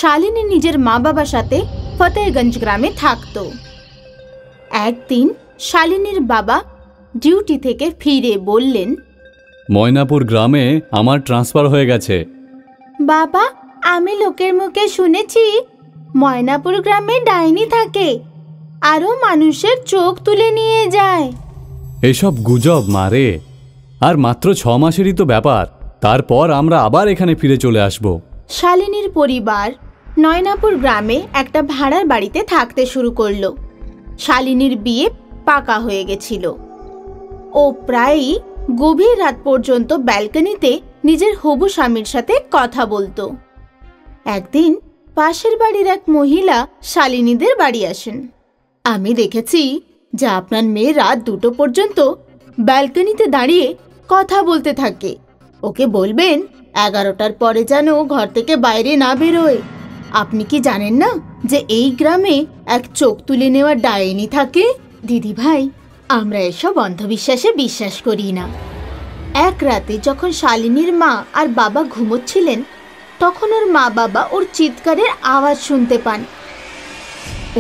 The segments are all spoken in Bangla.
শালিনী নিজের মা বাবার সাথে ফতেহগঞ্জ গ্রামে থাকতো। একদিন শালিনীর বাবা ডিউটি থেকে ফিরে বললেন, ময়নাপুর গ্রামে আমার ট্রান্সফার হয়ে গেছে। বাবা, আমি লোকের মুখে শুনেছি ময়নাপুর গ্রামে ডাইনি থাকে, আরো মানুষের চোখ তুলে নিয়ে যায়। এসব গুজব মারে, আর মাত্র 6 মাসেরই তো ব্যাপার, তারপর আমরা আবার এখানে ফিরে চলে আসব। শালিনীর পরিবার নয়নাপুর গ্রামে একটা ভাড়ার বাড়িতে থাকতে শুরু করলো। শালিনীর বিয়ে পাকা হয়ে গেছিল। ও প্রায়ই গভীর রাত পর্যন্ত ব্যালকনিতে নিজের হবু স্বামীর সাথে কথা বলতো। একদিন পাশের বাড়ির এক মহিলা শালিনীদের বাড়ি আসেন। আমি দেখেছি যে আপনার মেয়ে রাত 2টো পর্যন্ত ব্যালকনিতে দাঁড়িয়ে কথা বলতে থাকে। ওকে বলবেন 11টার পরে যেন ঘর থেকে বাইরে না বেরোয়। আপনি কি জানেন না যে এই গ্রামে এক চোখ তুলে নেওয়া ডাইনি থাকে? দিদি ভাই, আমরা এসব অন্ধবিশ্বাসে বিশ্বাস করি না। এক রাতে যখন শালিনীর মা আর বাবা ঘুমোচ্ছিলেন, তখন ওর মা বাবা ওর চিৎকারের আওয়াজ শুনতে পান।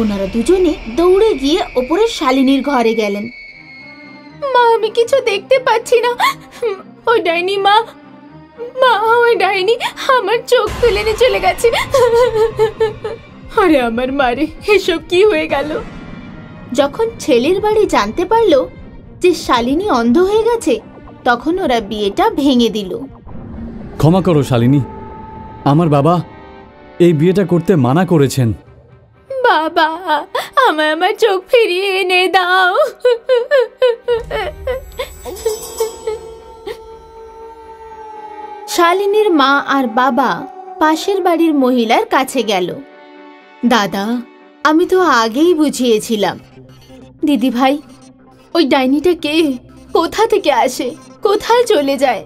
ওনারা দুজনে দৌড়ে গিয়ে ওপরে শালিনীর ঘরে গেলেন। মা, আমি কিছু দেখতে পাচ্ছি না। ওই ডাইনি মা, ওই ডাইনি আমার চোখ তুলে নিয়ে চলে গেছে। আরে আমার মারে, এসব কি হয়ে গেল? যখন ছেলের বাড়ি জানতে পারলো যে শালিনী অন্ধ হয়ে গেছে, তখন ওরা বিয়েটা ভেঙে দিল। ক্ষমা করো শালিনী, আমার বাবা এই বিয়েটা করতে মানা করেছেন। বাবা, আমায় আমার চোখ ফিরিয়ে এনে দাও। শালিনীর মা আর বাবা পাশের বাড়ির মহিলার কাছে গেল। দাদা, আমি তো আগেই বুঝিয়েছিলাম। দিদি ভাই, ওই ডাইনিটা কে? কোথা থেকে আসে? কোথায় চলে যায়?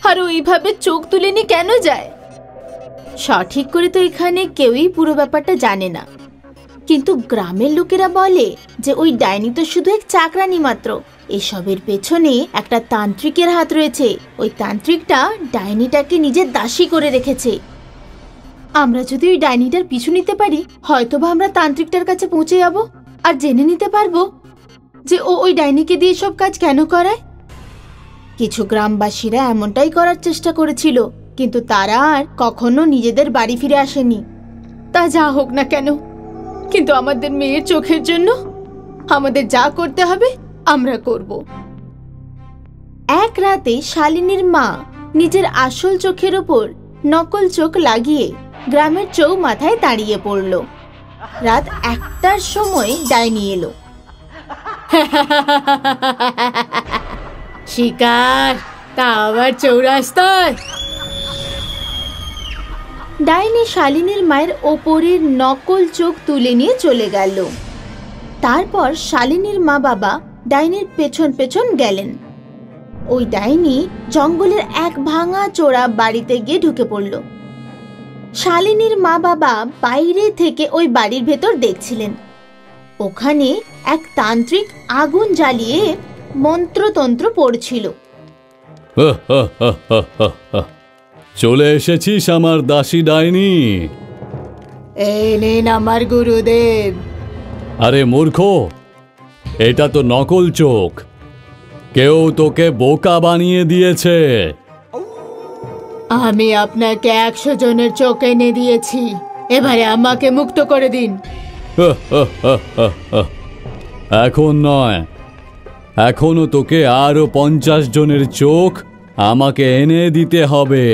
আর ওইভাবে চোখ তুলে নিয়ে কেন যায়? সঠিক করে তো এখানে কেউই পুরো ব্যাপারটা জানে না, কিন্তু গ্রামের লোকেরা বলে যে ওই ডাইনি তো শুধু এক চাকরানি মাত্র। এসবের পেছনে একটা তান্ত্রিকের হাত রয়েছে। ওই তান্ত্রিকটা ডাইনিটাকে নিজের দাসী করে রেখেছে। আমরা যদি ওই ডাইনিটার পিছু নিতে পারি, হয়তোবা আমরা তান্ত্রিকটার কাছে পৌঁছে যাব আর জেনে নিতে পারবো যে ও ওই ডাইনিকে দিয়ে সব কাজ কেন করায়। কিছু গ্রামবাসীরা এমনটাই করার চেষ্টা করেছিল, কিন্তু তারা আর কখনো নিজেদের বাড়ি ফিরে আসেনি। তা যা হোক না কেন, কিন্তু আমাদের মেয়ের চোখের জন্য আমাদের যা করতে হবে আমরা করব। এক রাতে শালিনীর মা নিজের আসল চোখের ওপর নকল চোখ লাগিয়ে গ্রামের চৌমাথায় দাঁড়িয়ে পড়ল। রাত 1টার সময় ডাইনি এলো। শিকার, তা আবার চৌরাস্তায়। ডাইনি শালিনীর মায়ের ওপরের নকল চোখ তুলে নিয়ে চলে গেল। তারপর শালিনীর মা বাবা ডাইনির পেছন পেছন গেলেন। ওই ডাইনি জঙ্গলের এক ভাঙা চোরা বাড়িতে গিয়ে ঢুকে পড়ল। শালিনীর মা বাবা বাইরে থেকে ওই বাড়ির ভেতর দেখছিলেন। ওখানে এক তান্ত্রিক আগুন জ্বালিয়ে মন্ত্রতন্ত্র পড়ছিল। চলে এসেছিস আমার দাসী ডাইনি। এই নেন আমার গুরুদেব। আরে মূর্খ, এটা তো নকল চোখ। কেউ তোকে বোকা বানিয়ে দিয়েছে। আমি আপনাকে 100 জনের চোখ এনে দিয়েছি, এবারে আমাকে মুক্ত করে দিন। এখন নয়, এখনো তোকে আরো 50 জনের চোখ আমাকে এনে দিতে হবে।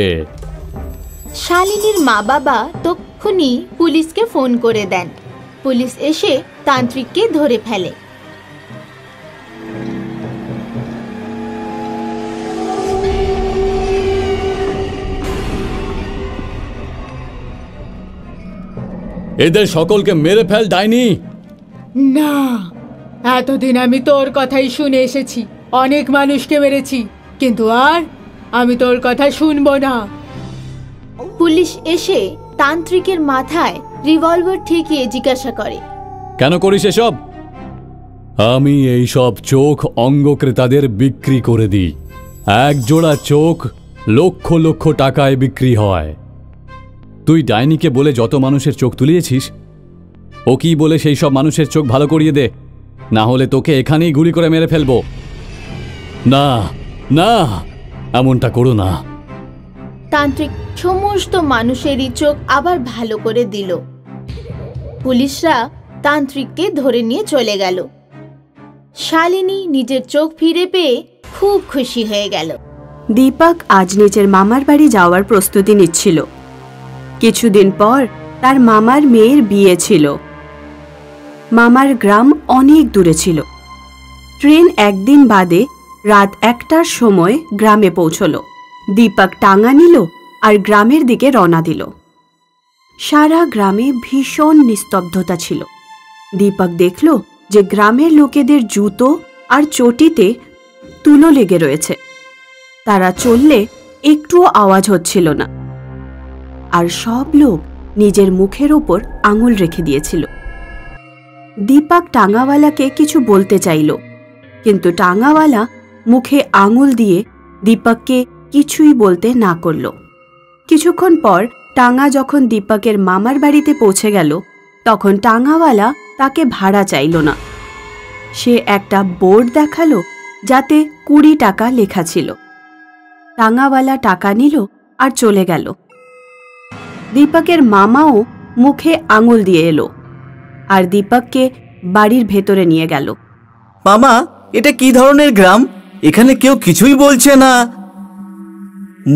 শালিনীর মা বাবা তক্ষুনি পুলিশকে ফোন করে দেন। পুলিশ এসে তান্ত্রিককে ধরে ফেলে। এদের সকলকে মেরে ফেল ডাইনি। না, এতদিন আমি তোর কথাই শুনে এসেছি। অনেক মানুষকে মেরেছি, কিন্তু আর আমি তোর কথা শুনবো না। পুলিশ এসে তান্ত্রিকের মাথায় রিভলভার ঠেকিয়ে জিজ্ঞাসা করে, কেন করিস এসব? আমি এই সব চোখ অঙ্গ ক্রেতাদের বিক্রি করে দিই। এক জোড়া চোখ লক্ষ লক্ষ টাকায় বিক্রি হয়। তুই ডাইনিকে বলে যত মানুষের চোখ তুলিয়েছিস, ও কি বলে সেই সব মানুষের চোখ ভালো করিয়ে দে, না হলে তোকে এখানেই গুলি করে মেরে ফেলবো। না না, এমনটা করো না। তান্ত্রিক সমস্ত মানুষেরই চোখ আবার ভালো করে দিল। পুলিশরা তান্ত্রিককে ধরে নিয়ে চলে গেল। শালিনী নিজের চোখ ফিরে পেয়ে খুব খুশি হয়ে গেল। দীপক আজ নিজের মামার বাড়ি যাওয়ার প্রস্তুতি নিচ্ছিল। কিছুদিন পর তার মামার মেয়ের বিয়ে ছিল। মামার গ্রাম অনেক দূরে ছিল। ট্রেন একদিন বাদে রাত 1টার সময় গ্রামে পৌঁছল। দীপক টাঙা নিল আর গ্রামের দিকে রওনা দিল। সারা গ্রামে ভীষণ নিস্তব্ধতা ছিল। দীপক দেখল যে গ্রামের লোকেদের জুতো আর চটিতে তুলো লেগে রয়েছে। তারা চললে একটুও আওয়াজ হচ্ছিল না, আর সব লোক নিজের মুখের ওপর আঙুল রেখে দিয়েছিল। দীপক টাঙাওয়ালাকে কিছু বলতে চাইল, কিন্তু টাঙাওয়ালা মুখে আঙুল দিয়ে দীপককে কিছুই বলতে না করল। কিছুক্ষণ পর টাঙা যখন দীপকের মামার বাড়িতে পৌঁছে গেল, তখন টাঙাওয়ালা তাকে ভাড়া চাইল না। সে একটা বোর্ড দেখালো যাতে 20 টাকা লেখা ছিল। টাঙাওয়ালা টাকা নিল আর চলে গেল। দীপকের মামাও মুখে আঙুল দিয়ে এলো আর দীপককে বাড়ির ভেতরে নিয়ে গেল। মামা, এটা কি ধরনের গ্রাম? এখানে কেউ কিছুই বলছে না।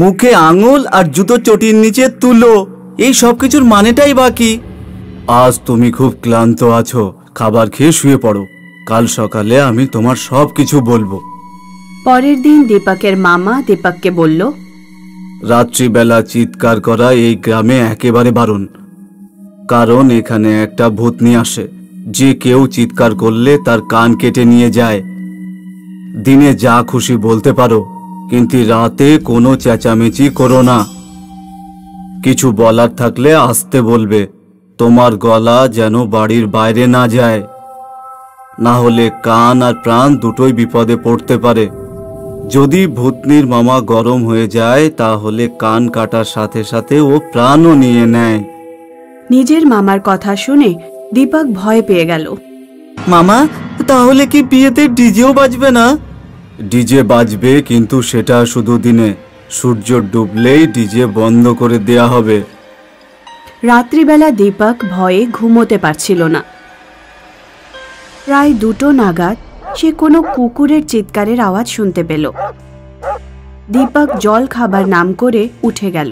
মুখে আঙুল আর জুতো চটির নিচে তুলো, এই সব কিছুর মানেটাই বাকি। আজ তুমি খুব ক্লান্ত আছো, খাবার খেয়ে শুয়ে পড়ো। কাল সকালে আমি তোমার সব কিছু বলবো। পরের দিন দীপকের মামা দীপককে বলল, রাত্রিবেলা চিৎকার করা এই গ্রামে একেবারে বারণ, কারণ এখানে একটা ভূতনি আসে, যে কেউ চিৎকার করলে তার কান কেটে নিয়ে যায়। দিনে যা খুশি বলতে পারো, কিন্তু রাতে কোনো চেঁচামেচি করো না। কিছু বলার থাকলে আস্তে বলবে, তোমার গলা যেন বাড়ির বাইরে না যায়, না হলে কান আর প্রাণ দুটোই বিপদে পড়তে পারে। যদি ভূতনির মামা গরম হয়ে যায়, তাহলে কান কাটার সাথে সাথে ও প্রাণও নিয়ে নেয়। নিজের মামার কথা শুনে দীপক ভয় পেয়ে গেল। মামা, তাহলে কি বিয়েতে ডিজেও বাজবে না? ডিজে বাজবে, কিন্তু সেটা শুধু দিনে। সূর্য ডুবলেই ডিজে বন্ধ করে দেয়া হবে। রাত্রিবেলা দীপক ভয়ে ঘুমোতে পারছিল না। প্রায় 2টো নাগাদ সে কোনো কুকুরের চিৎকারের আওয়াজ শুনতে পেল। দীপক জল খাবার নাম করে উঠে গেল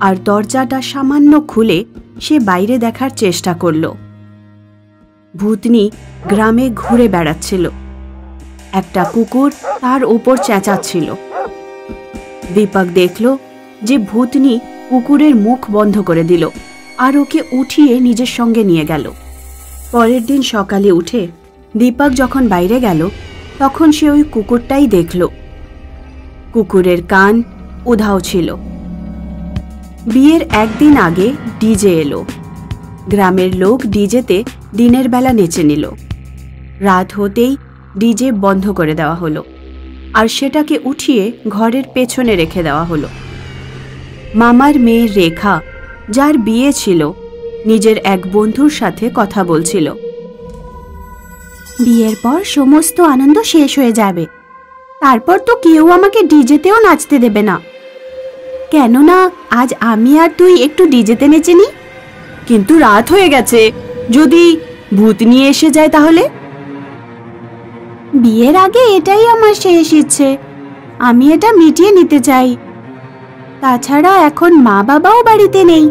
আর দরজাটা সামান্য খুলে সে বাইরে দেখার চেষ্টা করল। ভূতনি গ্রামে ঘুরে বেড়াচ্ছিল। একটা কুকুর তার উপর চেঁচাচ্ছিল। দীপক দেখল যে ভূতনি কুকুরের মুখ বন্ধ করে দিল আর ওকে উঠিয়ে নিজের সঙ্গে নিয়ে গেল। পরের দিন সকালে উঠে দীপক যখন বাইরে গেল, তখন সে ওই কুকুরটাই দেখল। কুকুরের কান উধাও ছিল। বিয়ের একদিন আগে ডিজে এলো। গ্রামের লোক ডিজেতে দিনের বেলা নেচে নিল। রাত হতেই ডিজে বন্ধ করে দেওয়া হলো আর সেটাকে উঠিয়ে ঘরের পেছনে রেখে দেওয়া হলো। মামার মেয়ে রেখা, যার বিয়ে ছিল, নিজের এক বন্ধুর সাথে কথা বলছিল। বিয়ের পর সমস্ত আনন্দ শেষ হয়ে যাবে, তারপর তো কেউ আমাকে ডিজেতেও নাচতে দেবে না। কেননা আজ আমি আর তুই একটু ডিজেতে নেচে নি। কিন্তু রাত হয়ে গেছে, যদি ভূতনি এসে যায় তাহলে? বিয়ের আগে এটাই আমার শেষ ইচ্ছে, আমি এটা মিটিয়ে নিতে চাই। তাছাড়া এখন মা বাবাও বাড়িতে নেই।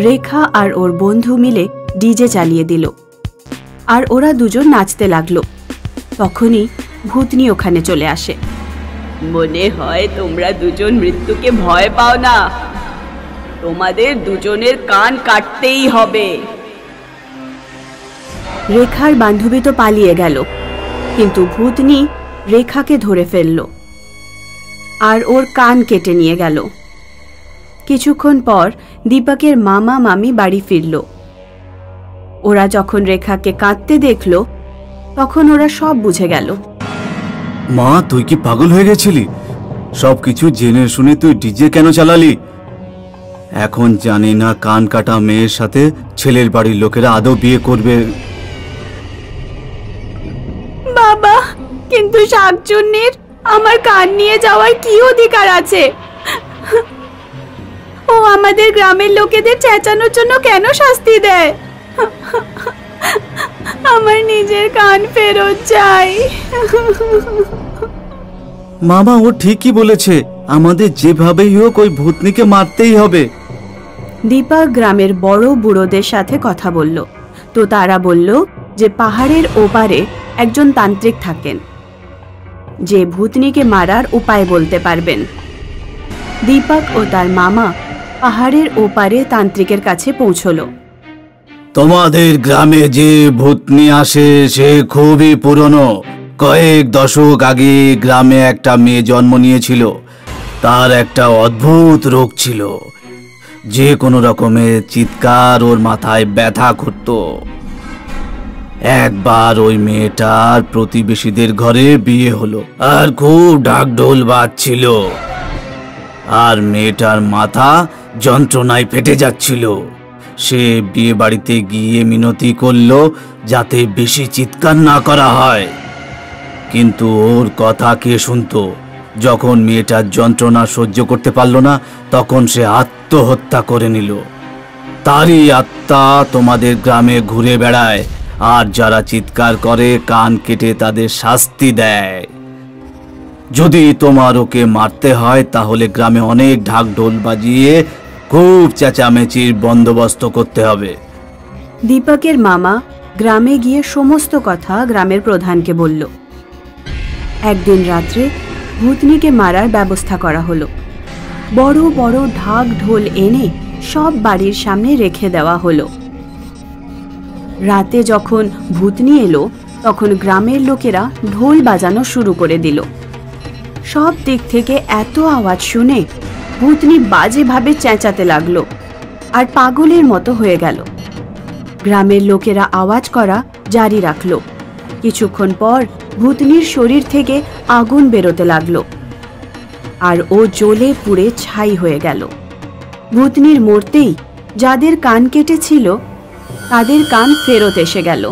রেখা আর ওর বন্ধু মিলে ডিজে চালিয়ে দিল আর ওরা দুজন নাচতে লাগলো। তখনই ভূতনি ওখানে চলে আসে। মনে হয় তোমরা দুজন মৃত্যুকে ভয় পাও না, তোমাদের দুজনের কান কাটতেই হবে। রেখার বান্ধবী তো পালিয়ে গেল, কিন্তু ভূতনি রেখাকে ধরে ফেলল আর ওর কান কেটে নিয়ে গেল। কিছুক্ষণ পর দীপকের মামা মামি বাড়ি ফিরল। ওরা যখন রেখাকে কাঁদতে দেখল, তখন ওরা সব বুঝে গেল। মা, তুই কি পাগল হয়ে গেছিলি? সবকিছু জেনে শুনে তুই ডিজে কেন চালালি? এখন জানি না কান কাটা মেয়ের সাথে ছেলের বাড়ির লোকেরা আদৌ বিয়ে করবে। বাবা, কিন্তু শাকচুন্নির আমার কান নিয়ে যাওয়ার কি অধিকার আছে? ও আমাদের গ্রামের লোকেদের চেঁচানোর জন্য কেন শাস্তি দেয়? আমার নিজের কান ফেরত চাই। মামা, ও ঠিকই বলেছে, আমাদের যেভাবেই হোক ওই ভূতনিকে মারতেই হবে। দীপক গ্রামের বড় বুড়োদের সাথে কথা বলল, তো তারা বলল যে পাহাড়ের ওপারে একজন তান্ত্রিক থাকেন, যে ভূতনিকে মারার উপায় বলতে পারবেন। দীপক ও তার মামা পাহাড়ের ওপারে তান্ত্রিকের কাছে পৌঁছলো। তোমাদের গ্রামে যে ভূতনি আসে সে খুবই পুরনো। কয়েক দশক আগে গ্রামে একটা মেয়ে জন্ম নিয়েছিল। তার একটা অদ্ভুত রোগ ছিল, যে কোনো রকমের চিৎকার ওর মাথায় ব্যথা করত। একবার ওই মেয়েটার প্রতিবেশীদের ঘরে বিয়ে হলো, আর খুব ঢাকঢোল বাজছিল, আর মেয়েটার মাথা যন্ত্রণায় ফেটে যাচ্ছিল। সে বিয়ে বাড়িতে গিয়ে মিনতি করলো যাতে বেশি চিৎকার না করা হয়, কিন্তু ওর কথা কে শুনতো? যখন মেয়েটার যন্ত্রণা সহ্য করতে পারল না, তখন সে আত্মহত্যা করে নিল। তারই আত্মা তোমাদের গ্রামে ঘুরে বেড়ায়, আর যারা চিৎকার করে কান কেটে তাদের শাস্তি দেয়। যদি তোমার ওকে মারতে হয় তাহলে গ্রামে অনেক ঢাক ঢোল বাজিয়ে খুব চেঁচামেচির বন্দোবস্ত করতে হবে। দীপকের মামা গ্রামে গিয়ে সমস্ত কথা গ্রামের প্রধানকে বলল। একদিন রাত্রে ভূতনিকে মারার ব্যবস্থা করা হলো। বড় বড় ঢাক ঢোল এনে সব বাড়ির সামনে রেখে দেওয়া হলো। রাতে যখন ভূতনি এলো, তখন গ্রামের লোকেরা ঢোল বাজানো শুরু করে দিল। সব দিক থেকে এত আওয়াজ শুনে ভূতনি বাজেভাবে চেঁচাতে লাগলো আর পাগলের মতো হয়ে গেল। গ্রামের লোকেরা আওয়াজ করা জারি রাখলো। কিছুক্ষণ পর ভূতনির শরীর থেকে আগুন বেরোতে লাগলো, আর ও জ্বলে পুড়ে ছাই হয়ে গেল। ভূতনির মরতেই যাদের কান কেটেছিল তাদের কান ফেরত এসে গেল।